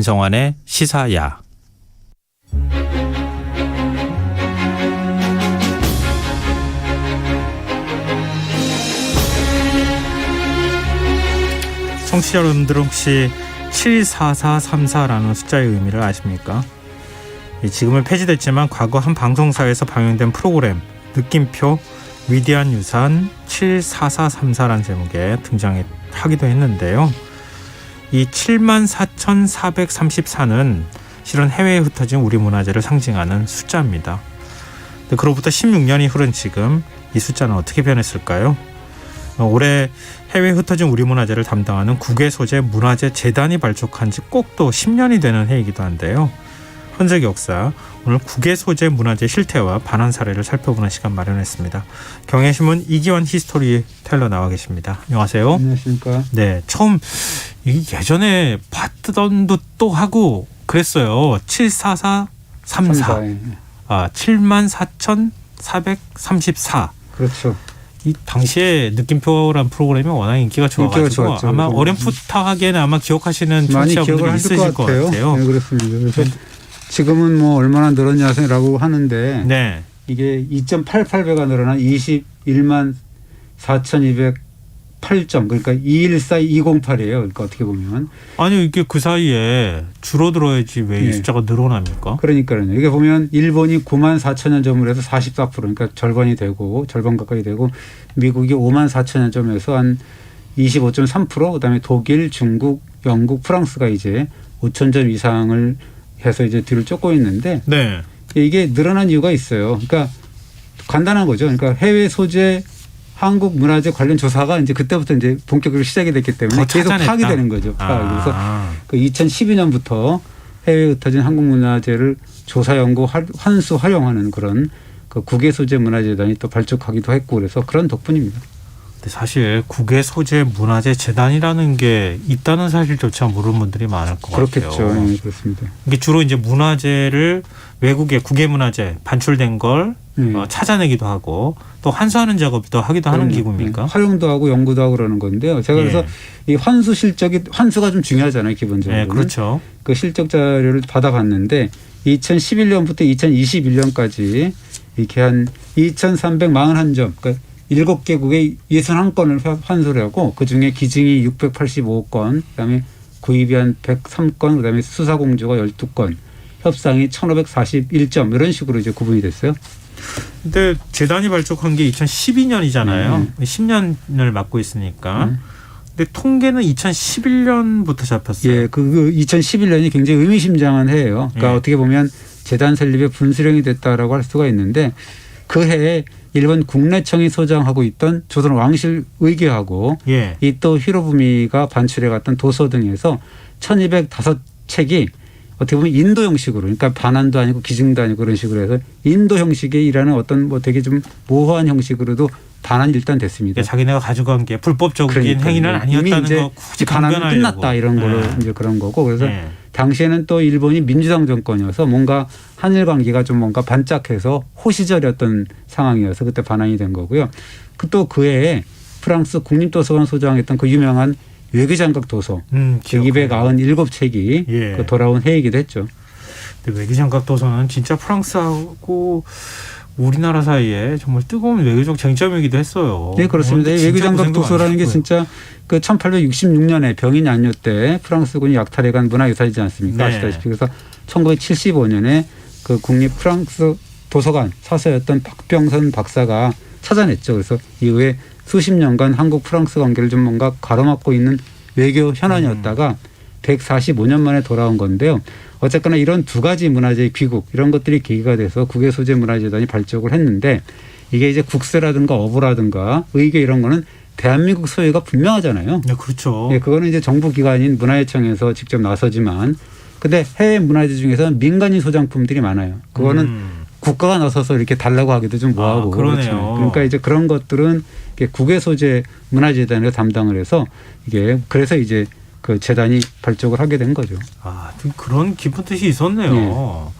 김성환의 시사야. 청취자 여러분들 혹시 74434라는 숫자의 의미를 아십니까? 지금은 폐지됐지만 과거 한 방송사에서 방영된 프로그램 느낌표 위대한 유산 74434라는 제목에 등장하기도 했는데요. 이 74,434는 실은 해외에 흩어진 우리 문화재를 상징하는 숫자입니다. 그로부터 16년이 흐른 지금 이 숫자는 어떻게 변했을까요? 올해 해외에 흩어진 우리 문화재를 담당하는 국외소재 문화재 재단이 발족한 지 꼭 또 10년이 되는 해이기도 한데요. 현재 역사, 오늘 국외소재 문화재 실태와 반환 사례를 살펴보는 시간 마련했습니다. 경향신문 이기환 히스토리텔러 나와 계십니다. 안녕하세요. 안녕하십니까. 네, 처음 예전에 봤던 듯도 하고 그랬어요. 74434. 74,434. 그렇죠. 이 당시에 느낌표란 프로그램이 워낙 인기가 좋아가지고 아마 어렴풋하게는 아마 기억하시는 청취자분들이 있으실 것 같아요. 네, 그렇습니다. 그래서 지금은 뭐 얼마나 늘었냐라고 하는데 네. 이게 2.88배가 늘어난 21만 4,208점, 그러니까 214208이에요. 그러니까 어떻게 보면 아니 이게 그 사이에 줄어들어야지 왜 이 숫자가 늘어납니까? 그러니까요. 이게 보면 일본이 9만 4천여 점을 해서 44%, 그러니까 절반 가까이 되고 미국이 5만 4천여 점에서 한 25.3%, 그다음에 독일, 중국, 영국, 프랑스가 이제 5천 점 이상을 해서 이제 뒤를 쫓고 있는데 네. 이게 늘어난 이유가 있어요. 그러니까 간단한 거죠. 그러니까 해외 소재 한국 문화재 관련 조사가 이제 그때부터 이제 본격적으로 시작이 됐기 때문에 계속 파악이 되는 거죠. 그래서 그 2012년부터 해외에 흩어진 한국 문화재를 조사 연구 환수 활용하는 그런 그 국외 소재 문화재단이 또 발족하기도 했고 그래서 그런 덕분입니다. 사실 국외 소재 문화재 재단이라는 게 있다는 사실조차 모르는 분들이 많을 것 그렇겠죠. 같아요. 네, 그렇습니다. 이게 주로 이제 문화재를 외국의 국외 문화재 반출된 걸 찾아내기도 하고 또 환수하는 작업도 하기도 하는 기구입니까? 활용도 하고 연구도 하고 그러는 건데요. 제가 그래서 이 환수가 좀 중요하잖아요, 기본적으로. 네, 그렇죠. 그 실적 자료를 받아봤는데 2011년부터 2021년까지 이렇게 한 2,341점, 그러니까 7개국의 61건을 환수를 하고 그중에 기증이 685건, 그다음에 구입이 한 103건, 그다음에 수사 공조가 12건, 협상이 1,541점 이런 식으로 이제 구분이 됐어요. 근데 재단이 발족한 게 2012년이잖아요. 10년을 맡고 있으니까. 근데 통계는 2011년부터 잡혔어요. 예, 그 2011년이 굉장히 의미심장한 해예요. 그러니까 어떻게 보면 재단 설립의 분수령이 됐다라고 할 수가 있는데 그 해에 일본 국내청이 소장하고 있던 조선 왕실 의궤하고 이 또 히로부미가 반출해 갔던 도서 등에서 1205책이 어떻게 보면 인도 형식으로, 그러니까 반환도 아니고 기증도 아니고 그런 식으로 해서 인도 형식의 일하는 어떤 뭐 되게 좀 모호한 형식으로도 반환이 일단 됐습니다. 자기네가 가져간 게 불법적인 행위는 아니었다는 거 굳이 반환은 끝났다 이런 걸로 이제 그런 거고 그래서 당시에는 또 일본이 민주당 정권이어서 뭔가 한일 관계가 좀 뭔가 반짝해서 호시절이었던 상황이어서 그때 반환이 된 거고요. 또 그 해에 프랑스 국립도서관 소장했던 그 유명한 외교장각 도서 297책이 그 돌아온 해이기도 했죠. 외교장각 도서는 진짜 프랑스하고 우리나라 사이에 정말 뜨거운 외교적 쟁점이기도 했어요. 네, 그렇습니다. 외교장각 도서라는 게 진짜 그 1866년에 병인 양요 때 프랑스군이 약탈해간 문화유산이지 않습니까? 아시다시피. 그래서 1975년에 그 국립 프랑스 도서관 사서였던 박병선 박사가 찾아냈죠. 그래서 이후에 수십 년간 한국 프랑스 관계를 좀 뭔가 가로막고 있는 외교 현안이었다가 145년 만에 돌아온 건데요. 어쨌거나 이런 두 가지 문화재 귀국 이런 것들이 계기가 돼서 국외소재문화재단이 발족을 했는데 이게 이제 국세라든가 어부라든가 의궤 이런 거는 대한민국 소유가 분명하잖아요. 네, 그렇죠. 네, 그거는 이제 정부 기관인 문화재청에서 직접 나서지만 근데 해외 문화재 중에서는 민간인 소장품들이 많아요. 그거는 국가가 나서서 이렇게 달라고 하기도 좀 뭐하고 그러네요. 그러니까 이제 그런 것들은 국외 소재 문화재단에서 담당을 해서 이게 그래서 이제 그 재단이 발족을 하게 된 거죠. 좀 그런 깊은 뜻이 있었네요.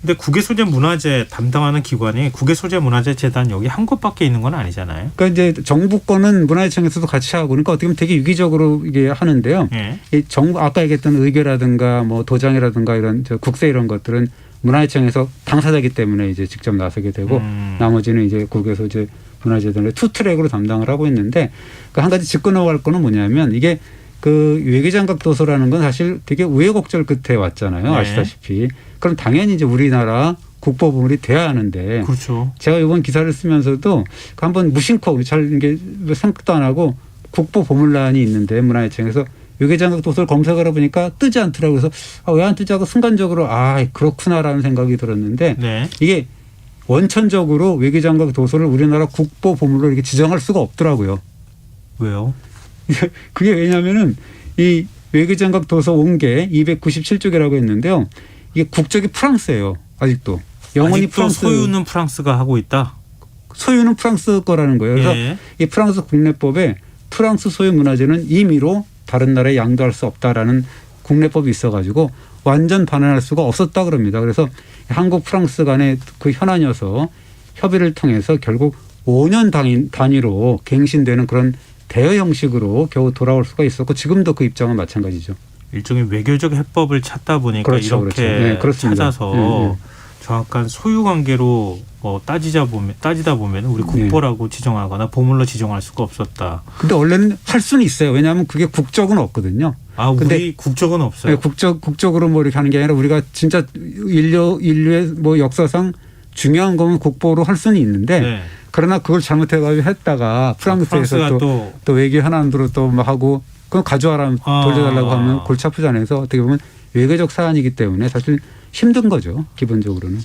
근데 국외소재문화재 담당하는 기관이 국외소재문화재재단 여기 한 곳밖에 있는 건 아니잖아요. 그러니까 이제 정부권은 문화재청에서도 같이 하고 그러니까 어떻게 보면 되게 유기적으로 이게 하는데요. 예. 이 정부 아까 얘기했던 의궤라든가 뭐 도장이라든가 이런 국세 이런 것들은 문화재청에서 당사자이기 때문에 이제 직접 나서게 되고 나머지는 이제 국외소재문화재단의 투 트랙으로 담당을 하고 있는데 그 한 가지 짚고 넘어갈 거는 뭐냐면 이게 그 외교장각 도서라는 건 사실 되게 우여곡절 끝에 왔잖아요. 네. 아시다시피. 그럼 당연히 이제 우리나라 국보보물이 돼야 하는데. 그렇죠. 제가 이번 기사를 쓰면서도 한번 무심코 잘 이게 생각도 안 하고 국보보물란이 있는데 문화재청에서 외교장각 도서를 검색을 해보니까 뜨지 않더라고요. 그래서 왜 안 뜨지 하고 순간적으로 그렇구나라는 생각이 들었는데 네. 이게 원천적으로 외교장각 도서를 우리나라 국보보물로 이렇게 지정할 수가 없더라고요. 왜요? 그게 왜냐하면은 이 외교장각 도서 원계 297쪽이라고 했는데요. 이게 국적이 프랑스예요. 아직도. 영원히 프랑스. 소유는 프랑스가 하고 있다. 소유는 프랑스 거라는 거예요. 그래서 예. 이 프랑스 국내법에 프랑스 소유 문화재는 임의로 다른 나라에 양도할 수 없다라는 국내법이 있어가지고 완전 반환할 수가 없었다 그럽니다. 그래서 한국 프랑스 간의 그 현안이어서 협의를 통해서 결국 5년 단위로 갱신되는 그런 대여 형식으로 겨우 돌아올 수가 있었고 지금도 그 입장은 마찬가지죠. 일종의 외교적 해법을 찾다 보니까 그렇죠, 이렇게 그렇죠. 네, 찾아서 정확한 소유 관계로 따지다 보면 우리 국보라고 지정하거나 보물로 지정할 수가 없었다. 근데 원래는 할 수는 있어요. 왜냐하면 그게 국적은 없거든요. 근데 우리 국적은 없어요. 네, 국적으로 뭐 이렇게 하는 게 아니라 우리가 진짜 인류의 뭐 역사상 중요한 거면 국보로 할 수는 있는데 네. 그러나 그걸 잘못해가지고 했다가 프랑스에서 또 외교 현안으로 또 막 하고 그건 가져와라 돌려달라고 하면 골치 아프잖아요. 그래서 어떻게 보면 외교적 사안이기 때문에 사실 힘든 거죠. 기본적으로는.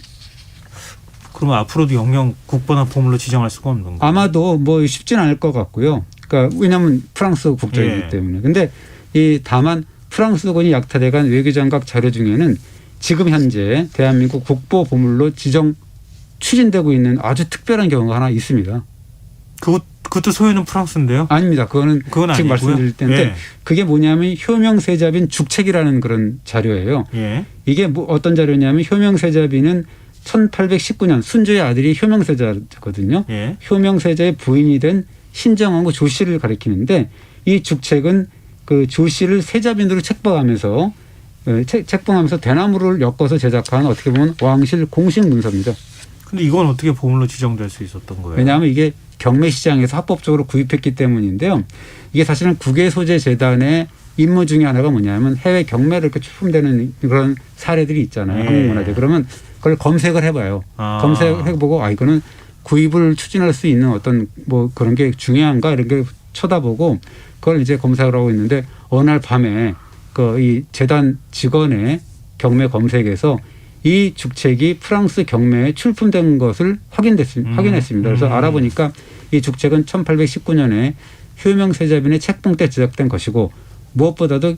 그러면 앞으로도 영영 국보나 보물로 지정할 수가 없는 거예요? 아마도 뭐 쉽지는 않을 것 같고요. 그러니까 왜냐하면 프랑스 국적이기 때문에. 근데 다만 프랑스군이 약탈해간 외교장각 자료 중에는 지금 현재 대한민국 국보 보물로 지정 추진되고 있는 아주 특별한 경우가 하나 있습니다. 그것도 소유는 프랑스인데요? 아닙니다. 그건 지금 아니고요? 말씀드릴 텐데 예. 그게 뭐냐면 효명세자빈 죽책이라는 그런 자료예요. 예. 이게 어떤 자료냐면 효명세자빈은 1819년 순조의 아들이 효명세자거든요. 예. 효명세자의 부인이 된 신정왕후 조씨를 가리키는데 이 죽책은 그 조씨를 세자빈으로 책봉하면서 대나무를 엮어서 제작한 어떻게 보면 왕실 공식 문서입니다. 근데 이건 어떻게 보물로 지정될 수 있었던 거예요? 왜냐하면 이게 경매시장에서 합법적으로 구입했기 때문인데요. 이게 사실은 국외소재재단의 임무 중에 하나가 뭐냐면 해외 경매를 이렇게 출품되는 그런 사례들이 있잖아요. 한국문화재. 그러면 그걸 검색을 해봐요. 검색해보고 이거는 구입을 추진할 수 있는 어떤 뭐 그런 게 중요한가 이런 게 쳐다보고 그걸 이제 검색을 하고 있는데 어느 날 밤에 이 재단 직원의 경매 검색에서 이 죽책이 프랑스 경매에 출품된 것을 확인했습니다. 그래서 알아보니까 이 죽책은 1819년에 효명세자빈의 책봉 때 제작된 것이고 무엇보다도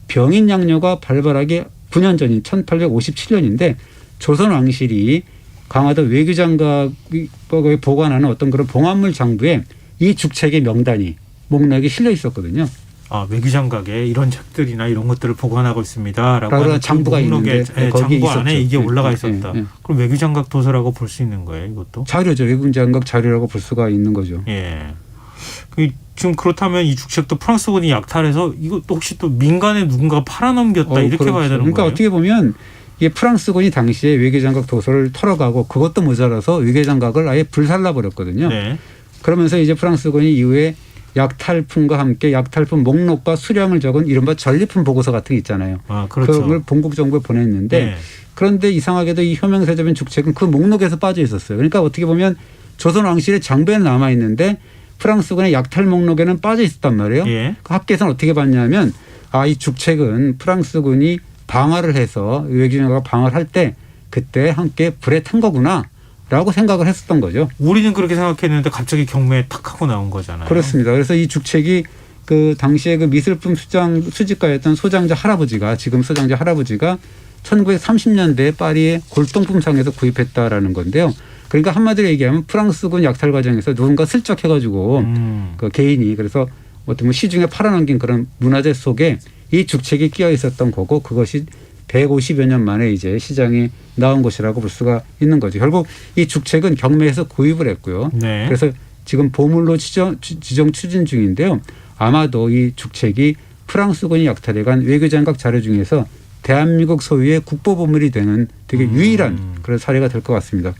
병인 양료가 발발하기 9년 전인 1857년인데 조선 왕실이 강화도 외교장각에 보관하는 어떤 그런 봉합물 장부에 이 죽책의 명단이 목록이 실려 있었거든요. 외교장각에 이런 책들이나 이런 것들을 보관하고 있습니다라고 하는 장부가 있는데 거기 장부 안에 이게 올라가 있었다. 그럼 외교장각 도서라고 볼 수 있는 거예요, 이것도? 자료죠. 외교장각 자료라고 볼 수가 있는 거죠. 예. 지금 그렇다면 이 죽책도 프랑스군이 약탈해서 이것도 혹시 또 민간에 누군가 팔아넘겼다 이렇게 그렇죠. 봐야 되는 그러니까 거예요? 어떻게 보면 이게 프랑스군이 당시에 외교장각 도서를 털어가고 그것도 모자라서 외교장각을 아예 불살라 버렸거든요. 네. 그러면서 이제 프랑스군이 이후에 약탈품과 함께 약탈품 목록과 수량을 적은 이른바 전리품 보고서 같은 게 있잖아요. 그렇죠. 그걸 본국 정부에 보냈는데 네. 그런데 이상하게도 이 효명세자빈 죽책은 그 목록에서 빠져 있었어요. 그러니까 어떻게 보면 조선 왕실의 장부에는 남아 있는데 프랑스군의 약탈 목록에는 빠져 있었단 말이에요. 예. 그 학계에서는 어떻게 봤냐면 이 죽책은 프랑스군이 방화를 해서 외교장각을 방화를 할 때 그때 함께 불에 탄 거구나. 라고 생각을 했었던 거죠. 우리는 그렇게 생각했는데 갑자기 경매에 탁 하고 나온 거잖아요. 그렇습니다. 그래서 이 죽책이 그 당시에 그 미술품 수집가였던 소장자 할아버지가 지금 소장자 할아버지가 1930년대 파리의 골동품상에서 구입했다라는 건데요. 그러니까 한마디로 얘기하면 프랑스군 약탈 과정에서 누군가 슬쩍 해가지고 그 개인이 그래서 어떤 시중에 팔아넘긴 그런 문화재 속에 이 죽책이 끼어 있었던 거고 그것이 150여 년 만에 이제 시장에 나온 것이라고 볼 수가 있는 거죠. 결국 이 죽책은 경매에서 구입을 했고요. 네. 그래서 지금 보물로 지정 추진 중인데요. 아마도 이 죽책이 프랑스군이 약탈해간 외교장각 자료 중에서 대한민국 소유의 국보보물이 되는 되게 유일한 그런 사례가 될 것 같습니다.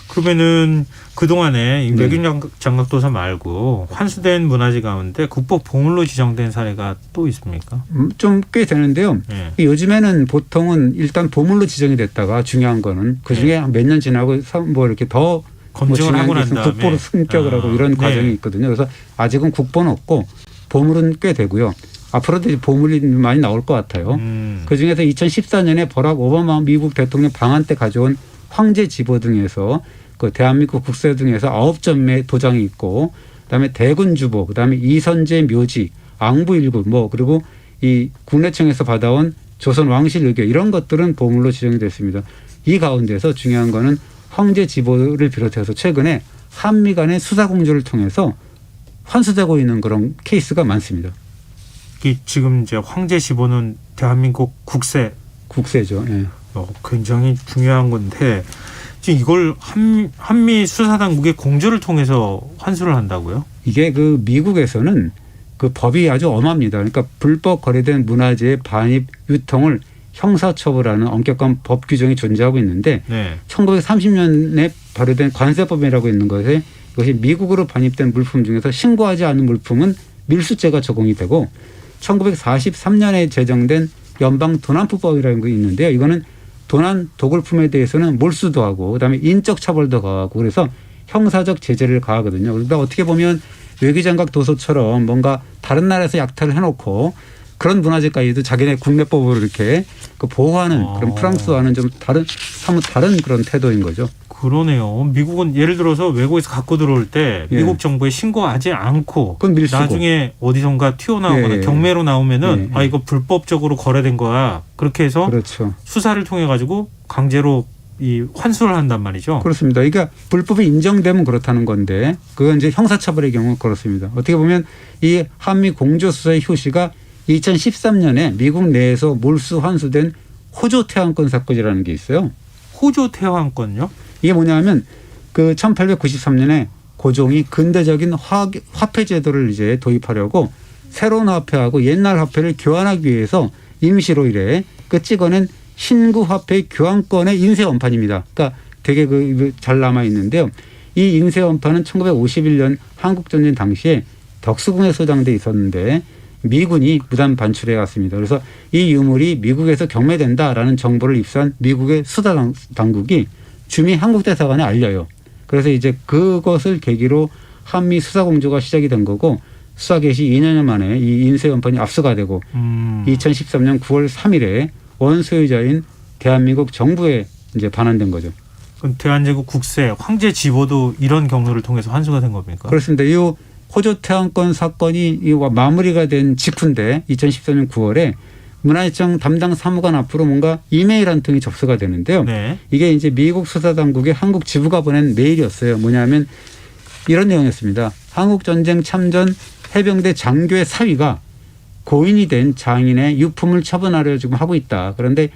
그러면은 그동안에 이 외교장각도서 말고 환수된 문화재 가운데 국보 보물로 지정된 사례가 또 있습니까? 좀 꽤 되는데요. 네. 요즘에는 보통은 일단 보물로 지정이 됐다가 중요한 거는 그중에 몇 년 지나고 뭐 이렇게 더 검증을 하고 난 다음에 국보로 승격을 하고 이런 네. 과정이 있거든요. 그래서 아직은 국보는 없고 보물은 꽤 되고요. 앞으로도 이제 보물이 많이 나올 것 같아요. 그중에서 2014년에 버락 오바마 미국 대통령 방한 때 가져온 황제 지보 등에서 그 대한민국 국세 등에서 9점의 도장이 있고 그다음에 대군 주보, 그다음에 이선제 묘지, 앙부 일구 뭐 그리고 이 국내청에서 받아온 조선 왕실 의궤 이런 것들은 보물로 지정이 됐습니다. 이 가운데서 중요한 거는 황제 지보를 비롯해서 최근에 한미 간의 수사 공조를 통해서 환수되고 있는 그런 케이스가 많습니다. 이 지금 이제 황제 지보는 대한민국 국세죠. 예. 굉장히 중요한 건데 지금 이걸 한미 수사 당국의 공조를 통해서 환수를 한다고요? 이게 그 미국에서는 그 법이 아주 엄합니다. 그러니까 불법 거래된 문화재의 반입 유통을 형사처벌하는 엄격한 법 규정이 존재하고 있는데 네. 1930년에 발효된 관세법이라고 있는 것에 이것이 미국으로 반입된 물품 중에서 신고하지 않은 물품은 밀수죄가 적용이 되고 1943년에 제정된 연방 도난법이라는 게 있는데요. 이거는 도난 도굴품에 대해서는 몰수도 하고 그다음에 인적 처벌도 가하고 그래서 형사적 제재를 가하거든요. 그러니까 어떻게 보면 외교장각 도서처럼 뭔가 다른 나라에서 약탈을 해놓고 그런 문화재까지도 자기네 국내법으로 이렇게 그 보호하는 그런 프랑스와는 좀 사뭇 다른 그런 태도인 거죠. 그러네요. 미국은 예를 들어서 외국에서 갖고 들어올 때 미국 정부에 신고하지 않고 나중에 어디선가 튀어나오거나 경매로 나오면은 아 이거 불법적으로 거래된 거야. 그렇게 해서 그렇죠. 수사를 통해 가지고 강제로 이 환수를 한단 말이죠. 그렇습니다. 그러니까 불법이 인정되면 그렇다는 건데 그건 이제 형사처벌의 경우 그렇습니다. 어떻게 보면 이 한미 공조수사의 효시가 2013년에 미국 내에서 몰수 환수된 호조 태환권 사건이라는 게 있어요. 호조 태환권요? 이게 뭐냐면 그 1893년에 고종이 근대적인 화폐 제도를 이제 도입하려고 새로운 화폐하고 옛날 화폐를 교환하기 위해서 임시로 이래 그 찍어낸 신구 화폐 교환권의 인쇄 원판입니다. 그러니까 되게 그 잘 남아 있는데요. 이 인쇄 원판은 1951년 한국 전쟁 당시에 덕수궁에 소장돼 있었는데 미군이 무단 반출해 갔습니다. 그래서 이 유물이 미국에서 경매된다라는 정보를 입수한 미국의 수사 당국이 주미 한국 대사관에 알려요. 그래서 이제 그것을 계기로 한미 수사 공조가 시작이 된 거고 수사 개시 2년 만에 이 인쇄 원판이 압수가 되고 2013년 9월 3일에 원소유자인 대한민국 정부에 이제 반환된 거죠. 그럼 대한제국 국세 황제 지보도 이런 경로를 통해서 환수가 된 겁니까? 그렇습니다. 이 호조 태환권 사건이 마무리가 된 직후인데 2014년 9월에 문화재청 담당 사무관 앞으로 뭔가 이메일 한 통이 접수가 되는데요. 네. 이게 이제 미국 수사당국의 한국 지부가 보낸 메일이었어요. 뭐냐면 이런 내용이었습니다. 한국전쟁 참전 해병대 장교의 사위가 고인이 된 장인의 유품을 처분하려 지금 하고 있다. 그런데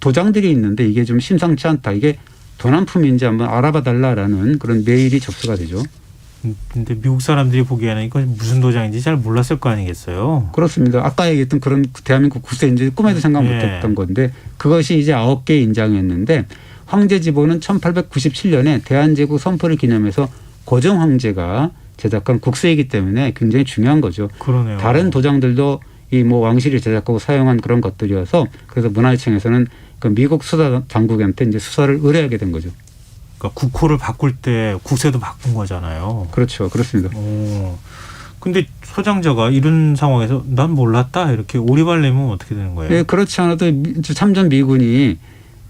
도장들이 있는데 이게 좀 심상치 않다. 이게 도난품인지 한번 알아봐 달라라는 그런 메일이 접수가 되죠. 근데 미국 사람들이 보기에는 이거 무슨 도장인지 잘 몰랐을 거 아니겠어요? 그렇습니다. 아까 얘기했던 그런 대한민국 국세인지 꿈에도 생각 못했던 건데 그것이 이제 9개 인장이었는데 황제 지보는 1897년에 대한제국 선포를 기념해서 고종 황제가 제작한 국세이기 때문에 굉장히 중요한 거죠. 그러네요. 다른 도장들도 이 뭐 왕실이 제작하고 사용한 그런 것들이어서 그래서 문화재청에서는 그 미국 수사 당국한테 이제 수사를 의뢰하게 된 거죠. 그러니까 국호를 바꿀 때 국세도 바꾼 거잖아요. 그렇죠. 그렇습니다. 근데 소장자가 이런 상황에서 난 몰랐다 이렇게 오리발 내면 어떻게 되는 거예요? 예, 그렇지 않아도 참전 미군이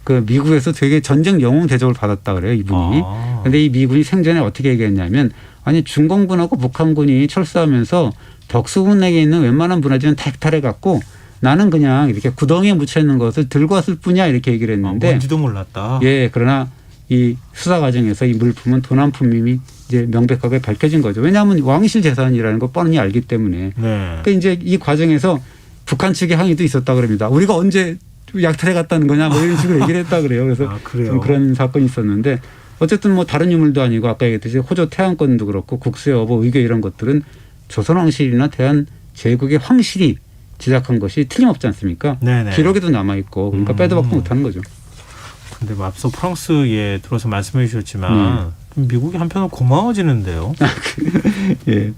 그 미국에서 되게 전쟁 영웅 대접을 받았다 그래요, 이분이. 그런데 이 미군이 생전에 어떻게 얘기했냐면 아니 중공군하고 북한군이 철수하면서 덕수궁 내에 있는 웬만한 문화재는 다 해탈해 갖고 나는 그냥 이렇게 구덩이에 묻혀 있는 것을 들고 왔을 뿐이야 이렇게 얘기를 했는데 뭔지도 몰랐다. 예, 그러나 이 수사 과정에서 이 물품은 도난품임이 이제 명백하게 밝혀진 거죠. 왜냐하면 왕실 재산이라는 거 뻔히 알기 때문에. 네. 그러니까 이제 이 과정에서 북한 측의 항의도 있었다 그럽니다. 우리가 언제 약탈해 갔다는 거냐 뭐 이런 식으로 얘기를 했다 그래요. 그래서 좀 그런 사건이 있었는데 어쨌든 뭐 다른 유물도 아니고 아까 얘기했듯이 호조 태양권도 그렇고 국세 여부 의궤 이런 것들은 조선 왕실이나 대한 제국의 황실이 제작한 것이 틀림없지 않습니까? 네네. 기록에도 남아 있고 그러니까 빼도 박도 못하는 거죠. 근데 뭐 앞서 프랑스에 들어서 말씀해 주셨지만 미국이 한편으로 고마워지는데요. 예.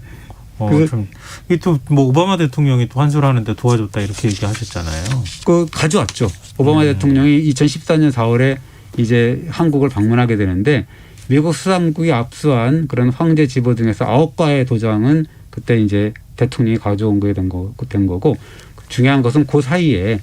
좀 이게 또 뭐 오바마 대통령이 또 환수하는데 도와줬다 이렇게 얘기하셨잖아요. 그 가져왔죠. 오바마 대통령이 2014년 4월에 이제 한국을 방문하게 되는데 미국 수상국이 압수한 그런 황제 집어 등에서 9가의 도장은 그때 이제 대통령이 가져온 거에 된 거고 중요한 것은 그 사이에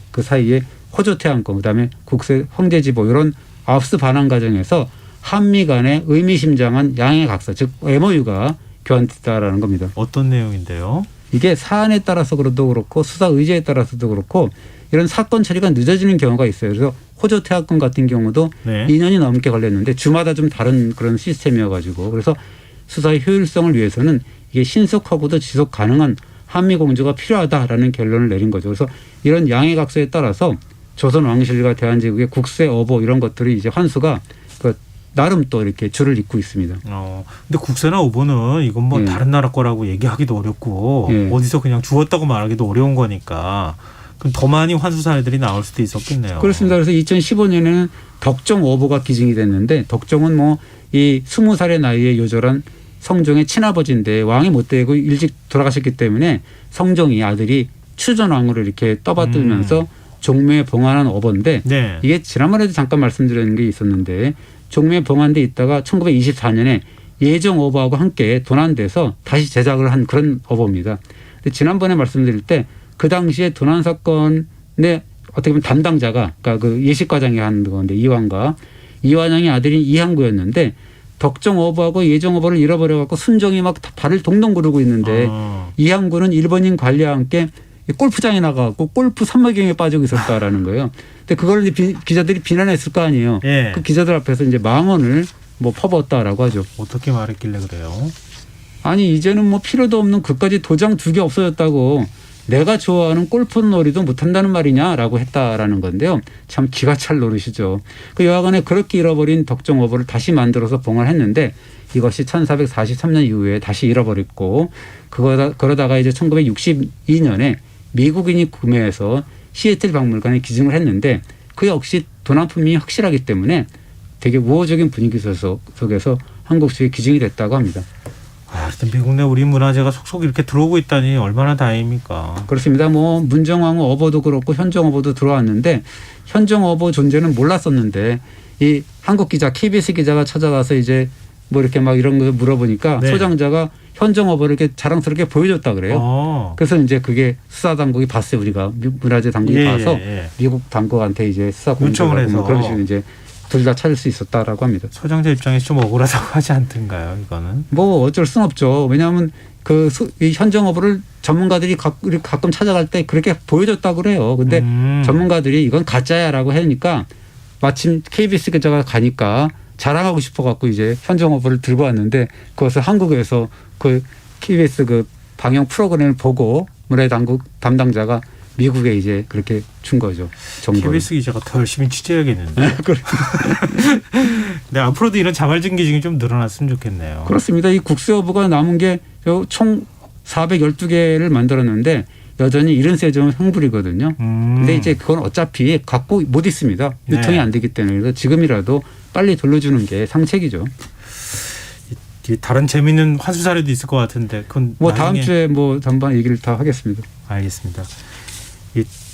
호조 태양권 그다음에 국세 황제 집어 이런 압수 반환 과정에서 한미 간의 의미심장한 양해 각서 즉 MOU가 교환됐다라는 겁니다. 어떤 내용인데요? 이게 사안에 따라서도 그렇고 수사 의제에 따라서도 그렇고 이런 사건 처리가 늦어지는 경우가 있어요. 그래서 호조 태양권 같은 경우도 2년이 넘게 걸렸는데 주마다 좀 다른 그런 시스템이어가지고 그래서 수사의 효율성을 위해서는 이게 신속하고도 지속 가능한 한미 공조가 필요하다라는 결론을 내린 거죠. 그래서 이런 양해각서에 따라서 조선 왕실과 대한제국의 국세 어보 이런 것들이 이제 환수가 나름 또 이렇게 줄을 잇고 있습니다. 근데 국세나 오보는 이건 뭐 다른 나라 거라고 얘기하기도 어렵고 어디서 그냥 주었다고 말하기도 어려운 거니까 그럼 더 많이 환수 사례들이 나올 수도 있었겠네요. 그렇습니다. 그래서 2015년에는 덕정 어보가 기증이 됐는데 덕정은 뭐 이 20살의 나이에 요절한 성종의 친아버지인데 왕이 못 되고 일찍 돌아가셨기 때문에 성종이 아들이 추전왕으로 이렇게 떠받들면서 종묘에 봉안한 어보인데 이게 지난번에도 잠깐 말씀드린 게 있었는데 종묘에 봉안돼 있다가 1924년에 예정 어보하고 함께 도난돼서 다시 제작을 한 그런 어보입니다. 근데 지난번에 말씀드릴 때 그 당시에 도난 사건의 어떻게 보면 담당자가 그러니까 그 예식과장이 한 건데 이완양의 아들인 이항구였는데 덕정 어보하고 예정 어보를 잃어버려 갖고 순종이 막 발을 동동 구르고 있는데 이항구는 일본인 관리와 함께 골프장에 나가고 골프 삼매경에 빠지고 있었다라는 거예요. 근데 그걸 이제 기자들이 비난했을 거 아니에요. 그 기자들 앞에서 이제 망언을 뭐 퍼붓었다라고 하죠. 어떻게 말했길래 그래요? 아니 이제는 뭐 필요도 없는 그까지 도장 2개 없어졌다고 내가 좋아하는 골프놀이도 못한다는 말이냐라고 했다라는 건데요. 참 기가 찰 노릇이죠. 그 여하간에 그렇게 잃어버린 덕정 어보를 다시 만들어서 봉헌했는데 이것이 1443년 이후에 다시 잃어버렸고 그러다가 이제 1962년에 미국인이 구매해서 시애틀 박물관에 기증을 했는데 그 역시 도난품이 확실하기 때문에 되게 우호적인 분위기 속에서 한국 측에 기증이 됐다고 합니다. 하여튼 미국 내 우리 문화재가 속속 이렇게 들어오고 있다니 얼마나 다행입니까? 그렇습니다. 뭐 문정왕후 어보도 그렇고 현정 어보도 들어왔는데 현정 어보 존재는 몰랐었는데 이 한국 기자 KBS 기자가 찾아가서 이제 뭐 이렇게 막 이런 거 물어보니까 소장자가 현정 어보를 이렇게 자랑스럽게 보여줬다 그래요. 그래서 이제 그게 수사 당국이 봤어요. 우리가 문화재 당국이 봐서 미국 당국한테 이제 수사 공조를 해서 그런 식으로 이제 둘 다 찾을 수 있었다라고 합니다. 소장자 입장에서 좀 억울하다고 하지 않던가요, 이거는? 뭐 어쩔 수는 없죠. 왜냐하면 이 현정 어보를 전문가들이 가끔 찾아갈 때 그렇게 보여줬다고 그래요. 근데 전문가들이 이건 가짜야라고 하니까 마침 KBS 기자가 가니까 자랑하고 싶어갖고 이제 현정 어보를 들고 왔는데 그것을 한국에서 그 KBS 그 방영 프로그램을 보고 문화재 당국 담당자가 미국에 이제 그렇게 준 거죠. 정보를. KBS 기자가 더 열심히 취재해야겠는데. 네, 앞으로도 이런 자발적 기증이 좀 늘어났으면 좋겠네요. 그렇습니다. 이 국세 어보가 남은 게 총 412개를 만들었는데 여전히 73점 형불이거든요. 근데 이제 그건 어차피 갖고 못 있습니다. 유통이 안 되기 때문에 그래서 지금이라도 빨리 돌려주는 게 상책이죠. 다른 재미있는 환수 사례도 있을 것 같은데 그건 뭐 다음 주에 뭐 한번 얘기를 다 하겠습니다. 알겠습니다.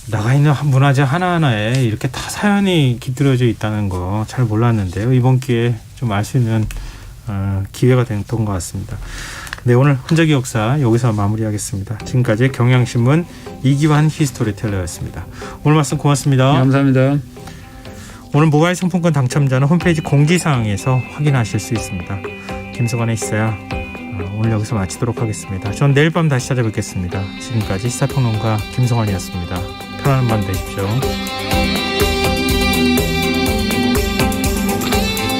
나가 있는 문화재 하나하나에 이렇게 다 사연이 깃들여져 있다는 거 잘 몰랐는데요. 이번 기회에 좀 알 수 있는 기회가 됐던 것 같습니다. 네, 오늘 흔적의 역사 여기서 마무리하겠습니다. 지금까지 경향신문 이기환 히스토리텔러였습니다. 오늘 말씀 고맙습니다. 네, 감사합니다. 오늘 모바일 상품권 당첨자는 홈페이지 공지사항에서 확인하실 수 있습니다. 김성환의 시사야 오늘 여기서 마치도록 하겠습니다. 전 내일 밤 다시 찾아뵙겠습니다. 지금까지 시사평론가 김성환이었습니다. 편안한 밤 되십시오.